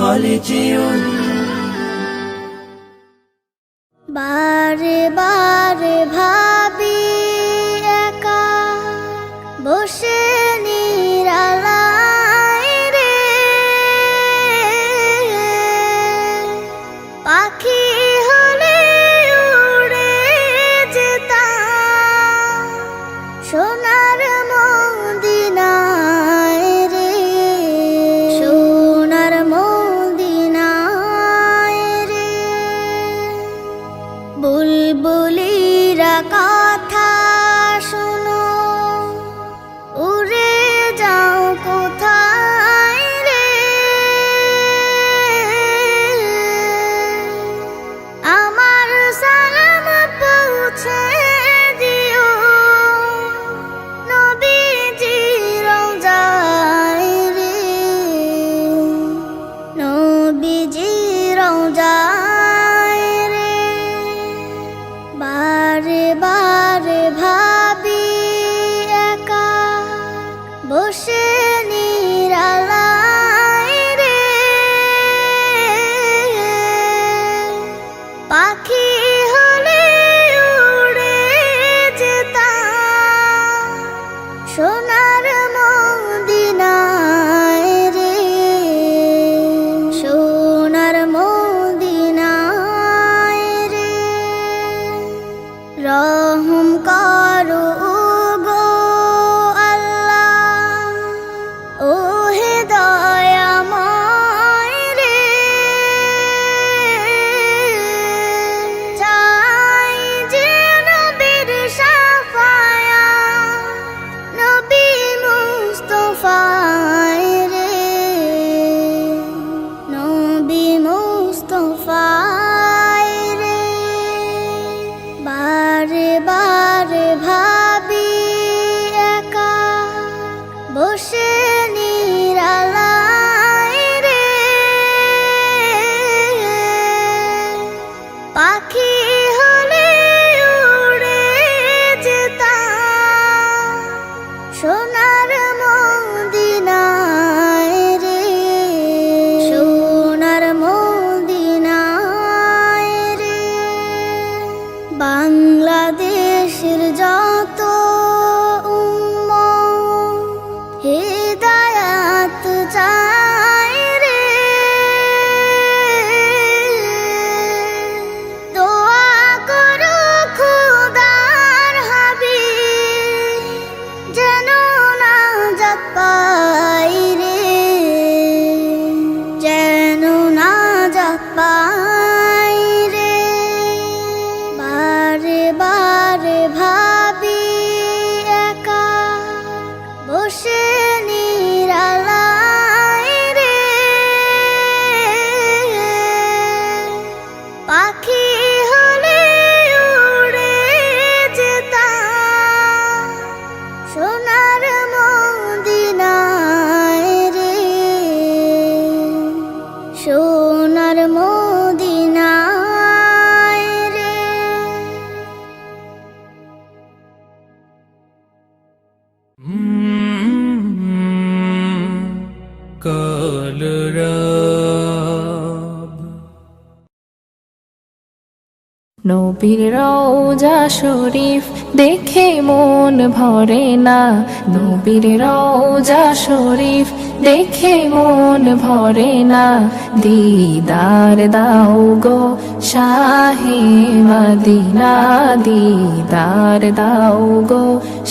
خالدون বারে বারে ভাবি একা বসে নিরালায় রে, পাখি হলে উড়ে যেতাম সোনার মদিনায় রে, সোনার মদিনায় রে। বুলবুলিরা কথা শোনো, উড়ে যাও কোথায় রে, আমার সালাম পৌঁছে দিও নবীজি রওজায় রে, নবীজি রওজায় রে। বারে বারে ভাবি একা বসে নিরালায় রে, পাখি হলে উড়ে যেতাম সোনার মদিনায় রে, সোনার মদিনায় রে। রহম করো গো আল্লাহ, ও হে দয়াময় রে, চাই যে নবীর শাফায়াত, নবী মুস্তাফায় রে, নবী মুস্তাফায় রে। বারে বারে ভাবি একা বসে নিরালায় রে, পাখি হলে উড়ে যেতাম সোনার মদিনায় রে, সোনার মদিনায় রে। বাংলাদেশের যত উম্মত হিদায়াত চায় রে, দোয়া করো খোদার হাবিব যেন নাজাত পাই রে, যেন নাজাত পাই রে। বারে বারে ভাবি একা বসে নিরালায় রে, পাখি হলে উড়ে যেতাম সোনার মদিনায় রে, সোনার মদিনায় রে। কলরব নবীর রওজা শরীফ দেখে মন ভরে না, নবীর রওজা শরীফ দেখে মন ভরে না, দিদার দাও গো শাহে মদিনা, দিদার দাও গো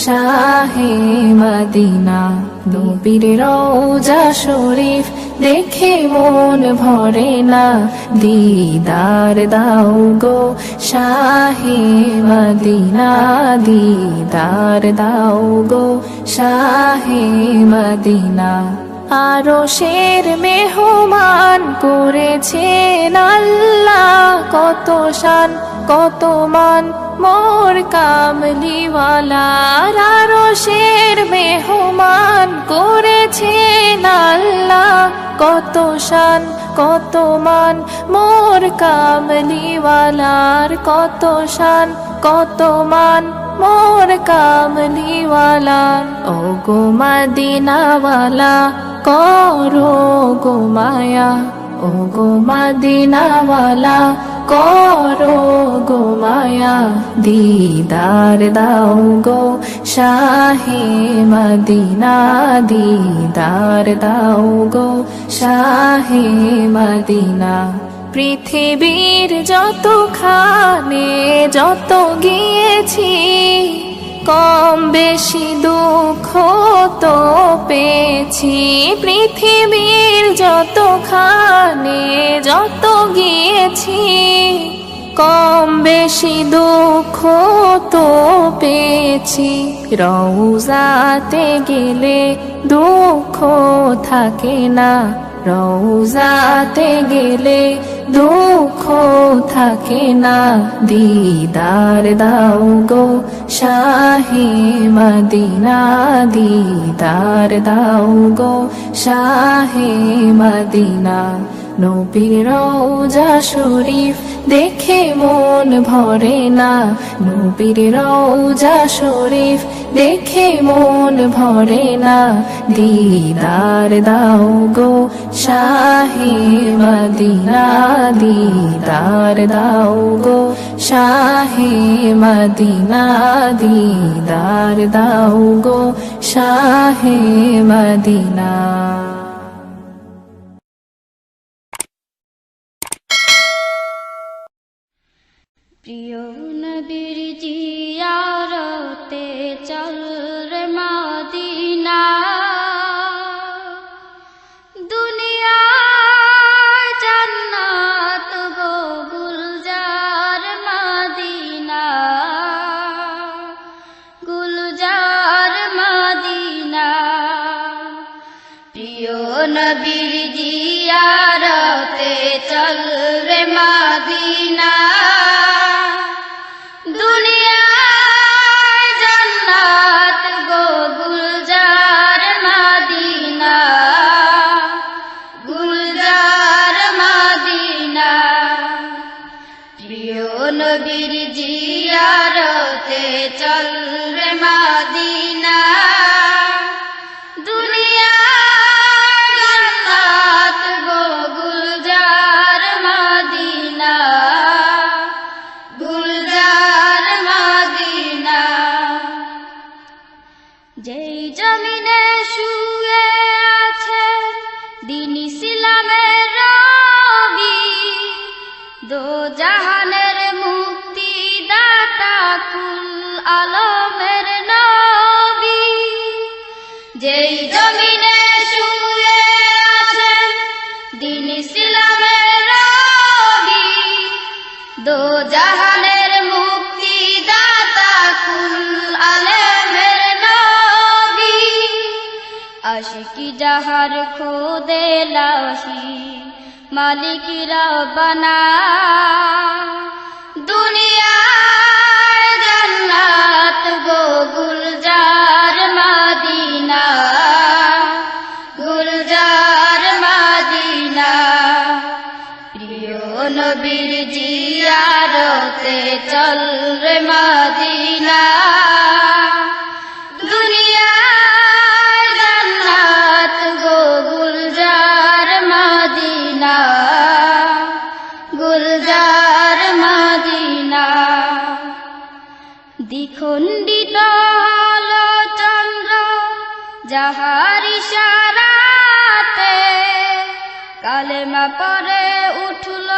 শাহে মদিনা। নবীর রওজা শরীফ দেখে মন ভরে না, দিদার দাও গো শাহে মদিনা, দিদার দাও গো শাহে মদিনা। আরশের মেহমান করেছেন আল্লাহ, কত শান কত মান মোর কামলিওয়ালার। আরশের মেহমান করেছেন আল্লাহ, কত শান কত মান মোর কামলিওয়ালার, কত শান কত মান মোর কামলিওয়ালার। ও গো মদিনাওয়ালা করো গো মায়া, ও ও গো মদিনাওয়ালা করো গো মায়া দিদার দাও গো শাহে মদিনা দিদার দাও গো শাহে মদিনা পৃথিবীর যতখানে যত গিয়েছি কম বেশি দুঃখ তো পেয়েছি পৃথিবীর যতখানে যত গিয়েছি কম বেশি দুঃখ তো পেয়েছি রওজাতে গেলে দুঃখ থাকে না রওজাতে গেলে দুঃখ থাকে না দিদার দাও গো শাহে মদিনা দিদার দাও গো শাহে মদিনা নবীর রওজা শরীফ দেখে মন ভরে না নবীর রওজা শরীফ দেখে মন ভরে না দিদার দাও গো শাহে মদিনা দিদার দাও গো শাহে মদিনা দিদার দাও গো শাহে মদিনা প্রিয় নবীর জিয়ারতে চল রে মদিনা দুনিয়া জান্নাত গো গুলজার মদিনা গুলজার মদিনা প্রিয় নবীর জিয়ারতে চল রে মদিনা নবীর জিয়ারতে চল রে মদিনা দুনিয়া জান্নাত গো গুলজার মদিনা গুলজার মদিনা যেই জমিনে শুয়ে আছে দ্বীন ইসলামের রবি দো জাহানের মুক্তি দাতা কুল আলমের নবী যেই জমিনে শুয়ে আছেন দ্বীন ইসলামের রবি দো জাহানের মুক্তি দাতা কুল আলমের নবী আশিকি যাহার খোদে লাশি মালিক রব্বানা দুনিয়া জান্নাত গো গুলজার মদিনা গুলজার মদিনা প্রিয় নবীর জিয়ারতে চল রে মদিনা দুনিয়া জান্নাত গো গুলজার মদিনা গুলজার মদিনা দ্বিখণ্ডিত হলো চন্দ্র যাহার ইশারাতে কালেমা পরে উঠল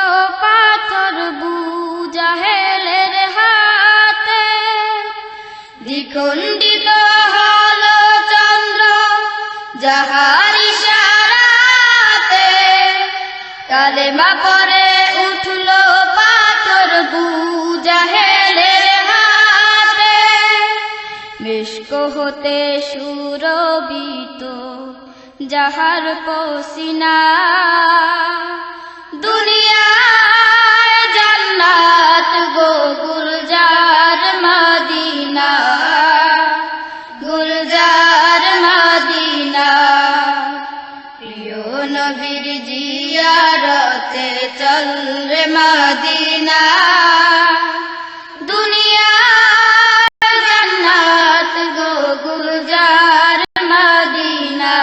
পাথর বুজাহেলের হাতে দ্বিখণ্ডিত হলো চন্দ্র যাহার ইশারাতে কালেমা পরে উঠল পাথর বুজাহেলের হাতে মিশক হতে সুরবিত যাহার পসিনা দুনিয়া জান্নাত গো গুলজার মদিনা গুলজার মদিনা প্রিয় নবীর জিয়ারতে চল রে মদিনা দুনিয়া জান্নাত গো গুলজার মদিনা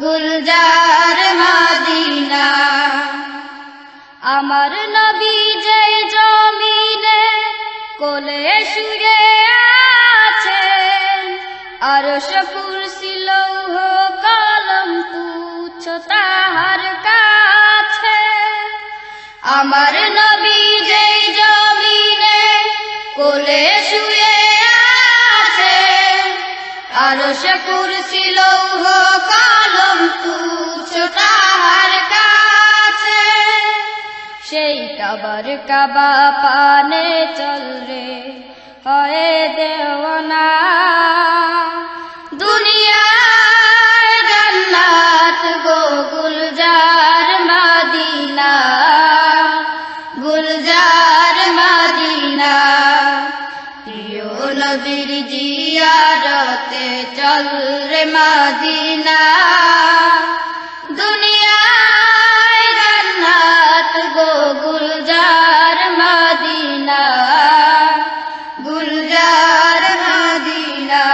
গুলজার মদিনা আরশ কুরসি লৌহ কলম তুচ্ছ তাহার কাছে। আমার নবী যেই জমিনে কোলে শুয়ে আছে, আরশ কুরসি লৌহ কলম তুচ্ছ তাহার কাছে। সেই কাবার কাবা পানে চল রে হয়ে দেওয়ানা, দুনিয়ায় জান্নাত গো গুলজার মদিনা, গুলজার মদিনা। প্রিয় নবীর জিয়ারতে চল রে মদিনা, দুনিয়ায় জান্নাত গো গুলজার মদিনা, গুলজার মদিনা।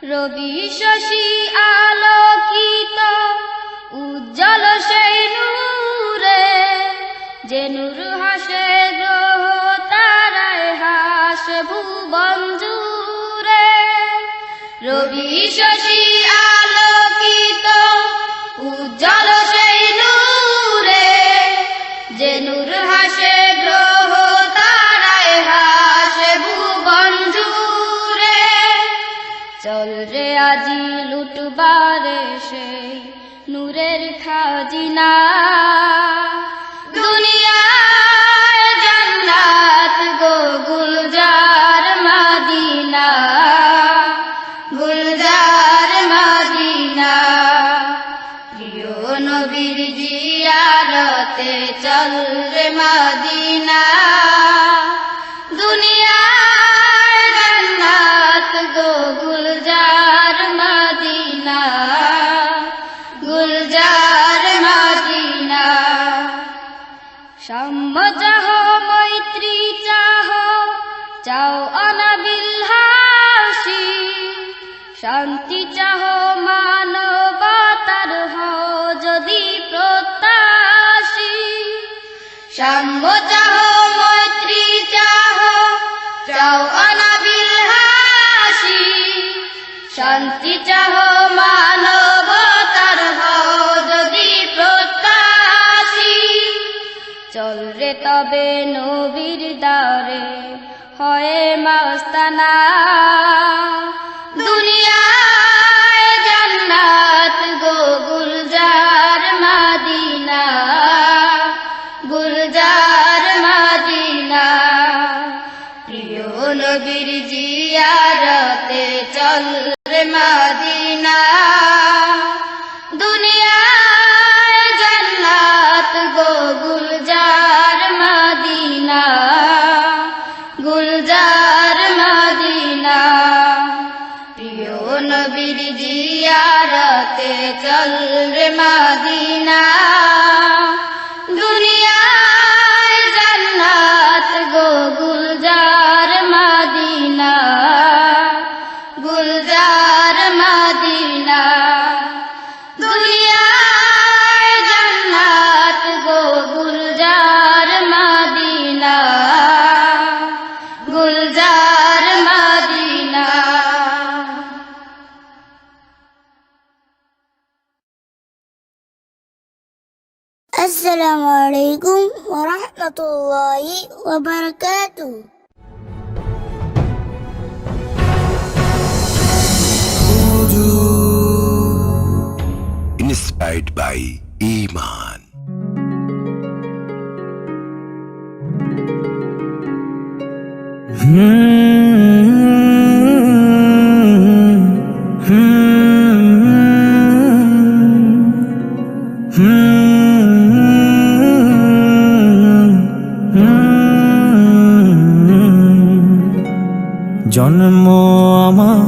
রবি শশী আলোকিত উজ্জ্বল সেই নূরে, যে নূর হাসে গ্রহ তারায় হাসে ভুবন জুড়ে। রবি শশী আলোকিত উজ্জ্বল সেই নূরে, যে নূর হাসে গ্রহ তারায় হাসে ভুবন জুড়ে। চল রে আজি লুটবারে সেই নূরের খাজিনা, দুনিয়ায় জান্নাত গো গুলজার মদিনা, গুলজার মদিনা। প্রিয় নবীর জিয়ারতে চল রে মদিনা, দুনিয়ায় জান্নাত গো গুলজার মদিনা, গুলজার মদিনা। সাম্য চাহ মৈত্রী চাহ চাও অনাবিল হাসি, শান্তি চাহ মানবতার হও যদি প্রত্যাশী। সাম্য চাহ মৈত্রী চাহ চাও অনাবিল হাসি, শান্তি চাহ মানবতার হও যদি প্রত্যাশী। চল রে তবে নবীর দ্বারে হয়ে মাস্তানা, দুনিয়ায় জান্নাত গো গুলজার মদিনা, গুলজার মদিনা। প্রিয় নবীর জিয়ারতে চল রে মদিনা, দুনিয়ায় জান্নাত গো গুলজার মদিনা, গুলজার মদিনা। প্রিয় নবীর জিয়ারতে চল রে মদিনা, দুনিয়ায় জান্নাত গো গুলজার মদিনা, গুলজার মদিনা। দুনিয়ায় জান্নাত গো গুলজার মদিনা, গুলজার মদিনা। আসসালামু আলাইকুম ওয়া রাহমাতুল্লাহি ওয়া বারাকাতুহু। Inspired by Iman. জন্ম আমার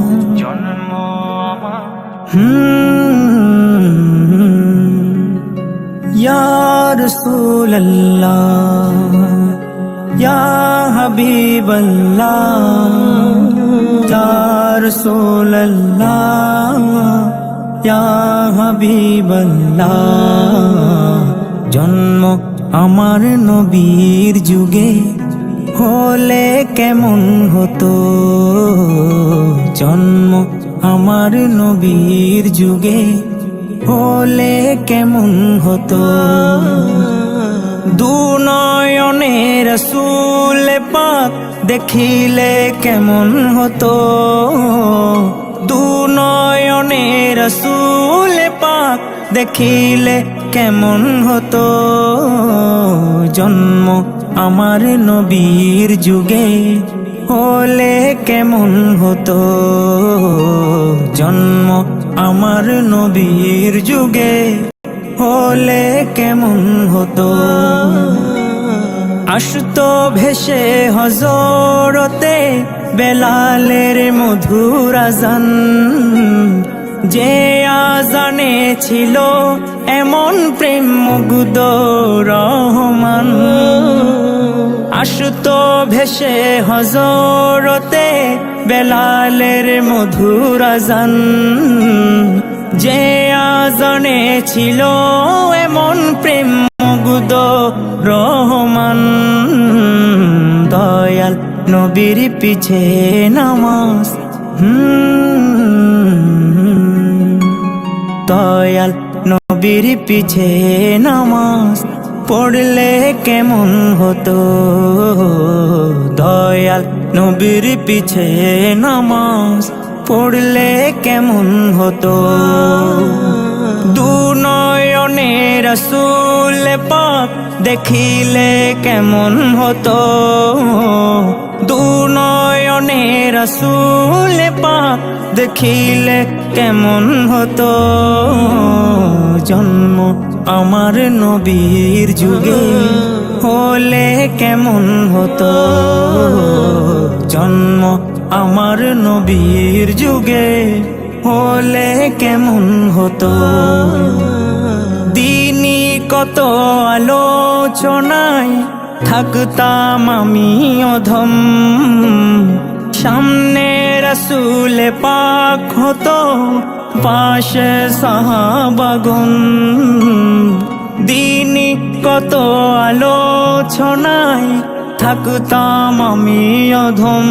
ইয়া রাসূলুল্লাহ ইয়া হাবিবাল্লাহ ইয়া রাসূলুল্লাহ ইয়া হাবিবাল্লাহ। জন্ম আমার নবীর যুগে হলে কেমন হতো জন্ম আমার নবীর যুগে, হলে কেমন হতো। দুনয়নে রাসূল পাক দেখিলে কেমন হতো, দুনয়নে রাসূল পাক দেখিলে কেমন হতো। জন্ম আমার নবীর যুগে, হলে কেমন হতো জন্ম আমার নবীর যুগে, হলে কেমন হতো। আসতো ভেসে হযরতে বেলালের মধুর আযান, যে আযানে ছিল এমন প্রেম মুগ্ধ রহমান। আসতো ভেসে হযরতে বেলালের মধুর আযান, যে আযানে ছিল এমন প্রেম মুগ্ধ রহমান। দয়াল নবীর পিছে নামাজ, দয়াল নবীর পিছে নামাজ পড়লে কেমন হতো, দয়াল নবীর পিছে নামাজ পড়লে কেমন হতো। দুনয়নে রাসূল পাক দেখিলে কেমন হতো, দুনয়নে রাসূল পাক দেখিলে কেমন হতো। জন্ম আমার নবীর যুগে, হলে কেমন হতো জন্ম আমার নবীর যুগে, হলে কেমন হতো। দিনই কত আলোচনায় থাকতাম আমি অধম, সামনে রাসূল পাক হতো পাশে সাহাবাগণ। দিনই কত আলোচনায় থাকতাম আমি অধম,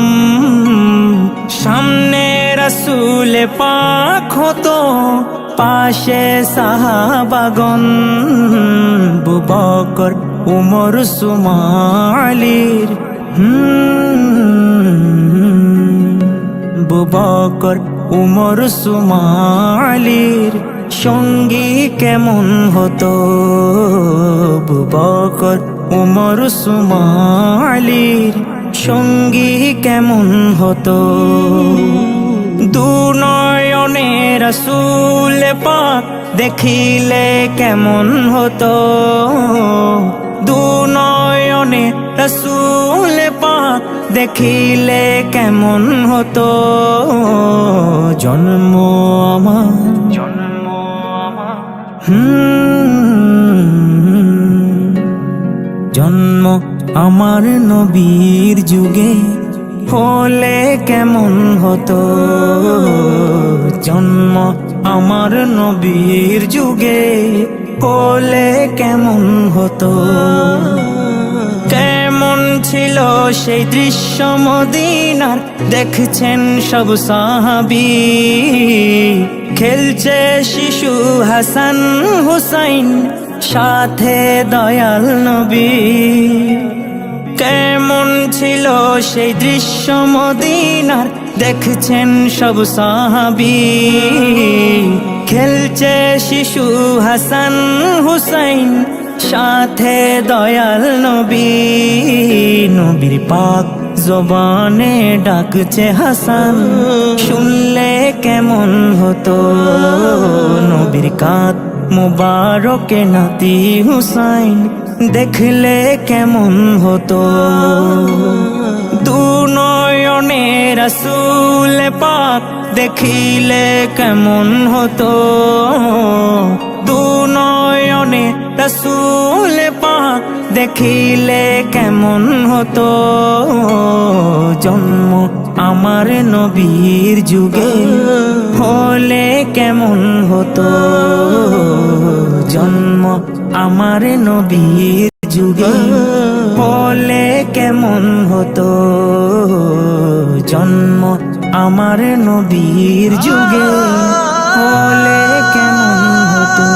সামনে রাসূল পাক হতো পাশে সাহাবাগণ। আবু বকর উমর উসমান আলীর, আবু বকর উমর উসমান আলীর সঙ্গী কেমন হতো, আবু বকর উমর উসমান আলীর সঙ্গী কেমন হতো। দুনয়নে রাসূল পাক দেখিলে কেমন হতো, দুনয়নে রাসূল পাক দেখিলে কেমন হতো। জন্ম আমার জন্ম আমার নবীর যুগে, হলে কেমন হতো জন্ম আমার নবীর যুগে, হলে কেমন হতো। কেমন ছিল সেই দৃশ্য মদিনার, দেখছেন সব সাহাবী, খেলছে শিশু হাসান হুসাইন সাথে দয়াল নবী। কেমন ছিল সেই দৃশ্য মদিনার, দেখছেন সব সাহাবী, খেলছে শিশু হাসান হুসাইন সাথে দয়াল নবী। নবীর পাক জবানে ডাকছে হাসান, শুনলে কেমন হতো। নবীর কাঁধ মুবারকে নাতি হুসাইন, দেখলে কেমন হতো। দুনয়নে রাসূল পাক দেখিলে কেমন হতো, দুনয়নে রাসূল পাক দেখিলে কেমন হতো। জন্ম আমার নবীর যুগে, হলে কেমন হতো জন্ম আমার নবীর যুগে, হলে কেমন কেমন হতো জন্ম আমার নবীর যুগে, হলে কেমন হতো,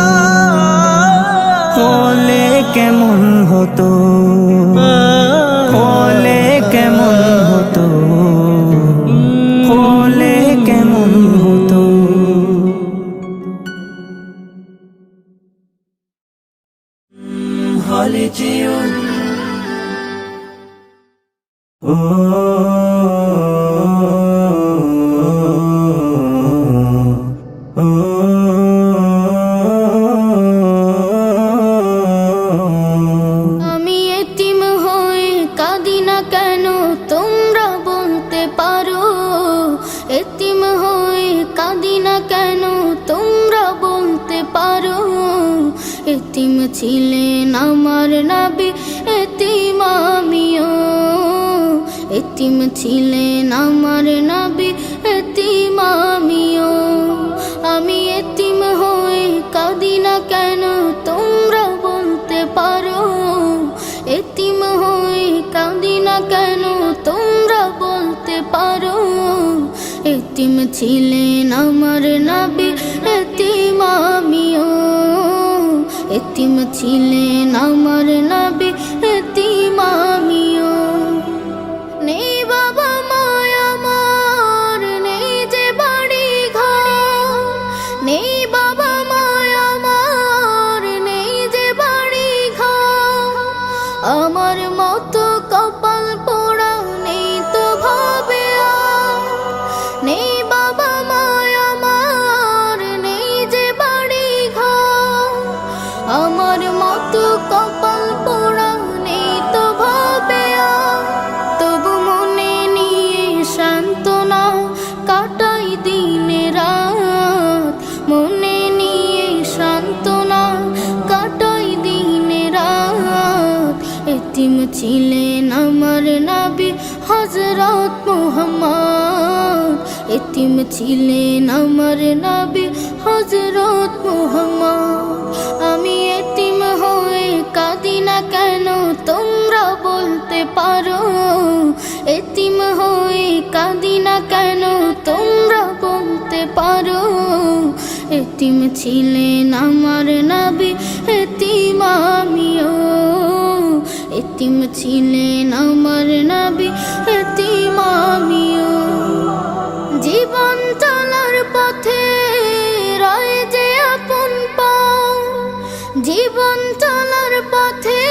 হলে কেমন হতো, হলে কেমন হতো, হলে কেমন হতো। হলে যেও ও আমি এতিম হয়ে কাঁদি না কেন তোমরা বলতে পারো, এতিম হয়ে কাঁদি না কেন তোমরা বলতে পারো। এতিম ছিলেন আমার নবী, এতিম আমিও, এতিম ছিলেন আমার নবী, এতিম আমিও। আমি এতিম হয়ে কাঁদি না কেন তোমরা বলতে পারো, এতিম হয়ে কাঁদি না কেন তোমরা বলতে পারো। এতিম ছিলেন আমার নবী, এতিম আমিও, এতিম ছিলেন আমার নবী, এতিম আমিও। নেই বাবা মায় আমার, নেই যে বাড়ি ঘর, নেই বাবা মায় আমার, নেই যে বাড়ি ঘর। আমার মতো কপাল পোড়া নেই তো ভাবে আর, নেই বাবা মায় আমার, নেই যে বাড়ি ঘর। আমার মতো কপাল পোড়া নেই তো ভাবে আর, তবু মনে নিয়ে সান্ত্বনা কাটাই দিনে রাত, মনে নিয়ে সান্ত্বনা কাটাই দিনে রাত। এতিম ছিলেন আমার নবী হযরত মুহাম্মদ, এতিম ছিলেন আমার নবী হযরত মুহাম্মদ। আমি এতিম হয়ে কাঁদি না কেন তোমরা বলতে পারো, এতিম হয়ে কাঁদি না কেন তোমরা বলতে পারো। এতিম ছিলেন আমার নবী, এতিম আমিও, এতিম ছিলেন আমার নবী, এতিম আমিও। জীবন চলার পথে রয় যে আপন পাও, জীবন চলার পথে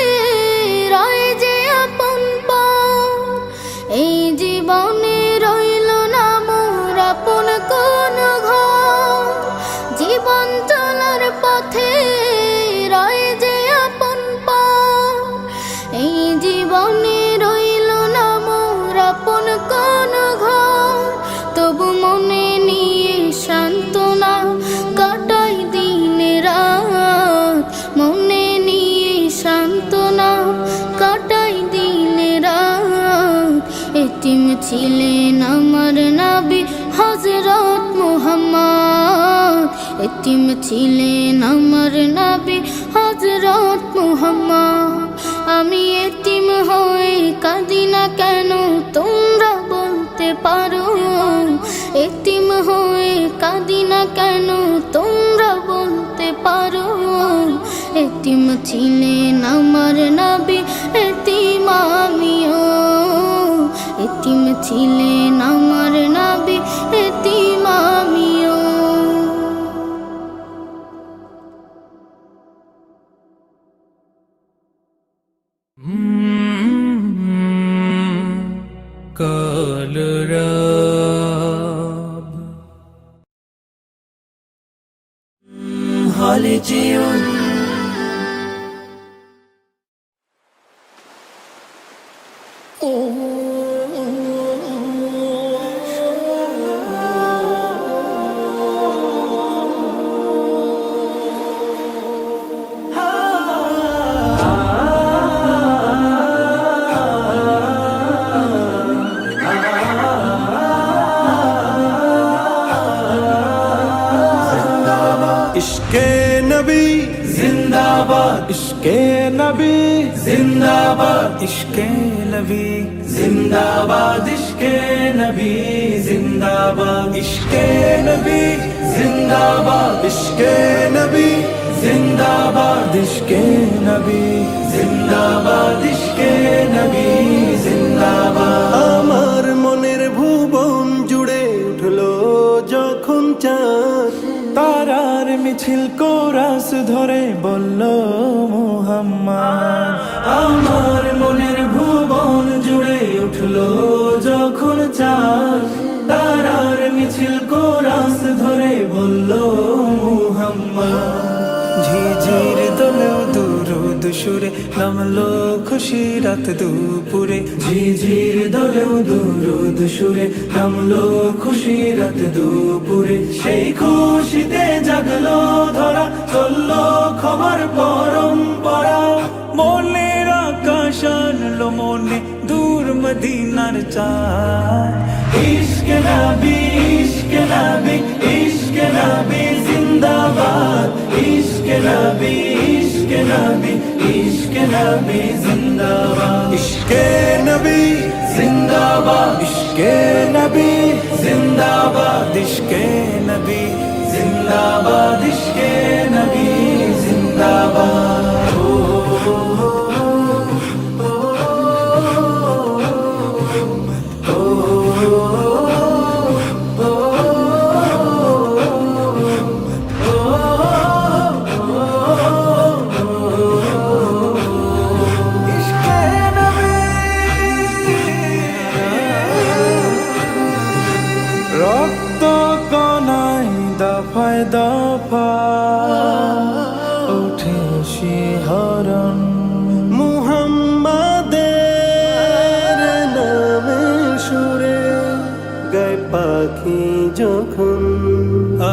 রয় যে আপন পাও। এই জীবনে রইল না মোর আপন কোন ঘর, জীবন চলার পথে রয় যে আপন পাও। এই জীবনে রইল না মোর আপন কোন ঘর, তবু মনে নিয়ে সান্ত্বনা কাটাই দিনে রাত, মনে নিয়ে সান্ত্বনা কাটাই দিনে রাত। এতিম ছিলেন আমার নবী হযরত মুহাম্মদ, এতিম ছিলেন আমার নবী হযরত মুহাম্মদ। আমি এতিম হয়ে কাঁদি না কেন তোমরা বলতে পারো, এতিম হয়ে কাঁদি না কেন তোমরা বলতে পারো। এতিম ছিলেন আমার নবী, এতিম আমিও, এতিম ছিলেন আমার নবী, এতিম আমিও। কলরব হলে যেও इश्क़े नबी जिंदाबाद इश्के नबी जिंदाबाद इश्के नबी जिंदाबाद इश्के नबी जिंदाबाद इश्के नबी जिंदाबाद इश्के नबी जिंदाबाद इश्के नबी जिंदाबाद इश्के नबी जिंदाबाद আমার মনের ভুবন জুড়ে উঠলো যখন চাঁদ, তারার মিছিল কোরাস ধরে বলল মুহাম্মদ। আমার মনের ভুবন জুড়ে উঠলো যখন চাঁদ, তারার মিছিল কোরাস ধরে বলল মুহাম্মদ। ঝিঝির দোলেও দুরুদ সুরে নামলো খুশি রাত দুপুরে, ঝিঝির দোলেও দুরুদ সুরে নামলো খুশি রাত দুপুরে। সেই খুশিতে জাগলো ধরা, চললো খবর পরম্পরা। মনের আকাশ আনলো মনে দূর মদিনার চাঁদ। ইশকে নবী ইশকে নবী ইশকে নবী জিন্দাবাদ ইশকে নবী ইশকে নবী ইশকে নবী জিন্দাবাদ ইশকে নবী জিন্দাবাদ ইশকে নবী জিন্দাবাদ ইশকে নবী জিন্দাবাদ ইশকে নবী জিন্দাবাদ। রক্ত কণায় দফায় দফায় উঠে শিহরণ, মুহাম্মাদের নামে সুরে গায় পাখি যখন।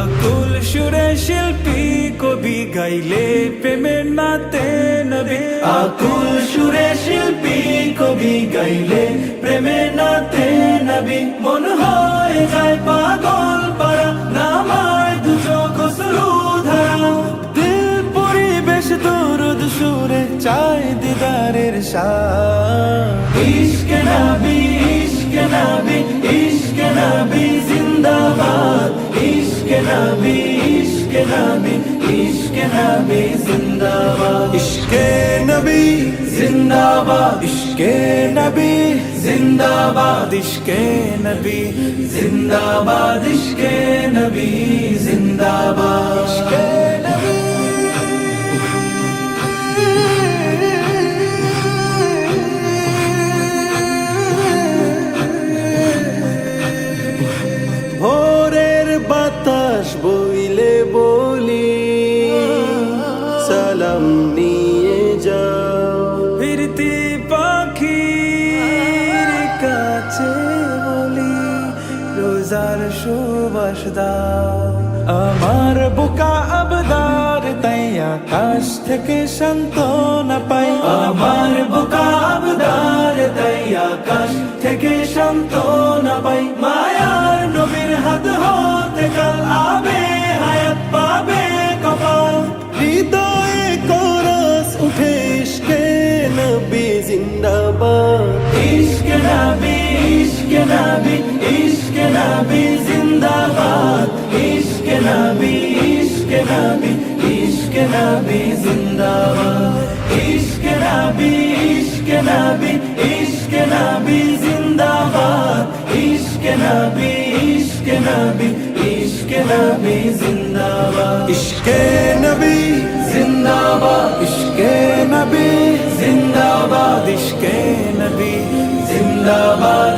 আকুল সুরে শিল্পী কবি গাইলে প্রেমের নাতে নবী। আকুল সুরে শিল্পী কবি গাইলে প্রেমের নাতে নবী। মন হয়ে যায় পাগল পারা, নামায় দুশো খসরু ধারা। দিল পরিবেশ দরুদ সুরে চাই দিদারের শাহ। ইশকে নবী ইশকে নবী ইশকে নবী জিন্দাবাদ ইশকে নবী ইশকে নবী ইশকে নবী জিন্দাবাদ ইশকে নবী জিন্দাবাদ ইশকে নবী জিন্দাবাদ ইশকে নবী জিন্দাবাদ ইশকে নবী জিন্দাবাদ ইশকে নবী। ভোরের বাতাস বইলে বলি সালাম নিয়ে যাও, ফিরতি পাখির কাছে বলি রোজার সুবাস দাও। আমার বোকা আবদার তাই আকাশ থেকে সান্ত্বনা পাই। আমার বোকা আবদার তাই আকাশ থেকে সান্ত্বনা পাই। মায়ার নবীর হাত হতে কাল আবে হায়াত পাবে কপাল। হৃদয়ে কোরাস উঠে ইশকে নবী জিন্দাবাদ ইশকে নবী ইশকে নবী ইশকে নবী জিন্দাবাদ ইশকে নবী ইশকে নবী ইশকে নবী জিন্দাবাদ ইশকে নবী ইশকে নবী ইশকে নবী জিন্দাবাদ ইশকে নবী ইশকে নবী ইশকে নবী জিন্দাবাদ ইশকে নবী জিন্দাবাদ ইশকে নবী জিন্দাবাদ ইশকে নবী জিন্দাবাদ।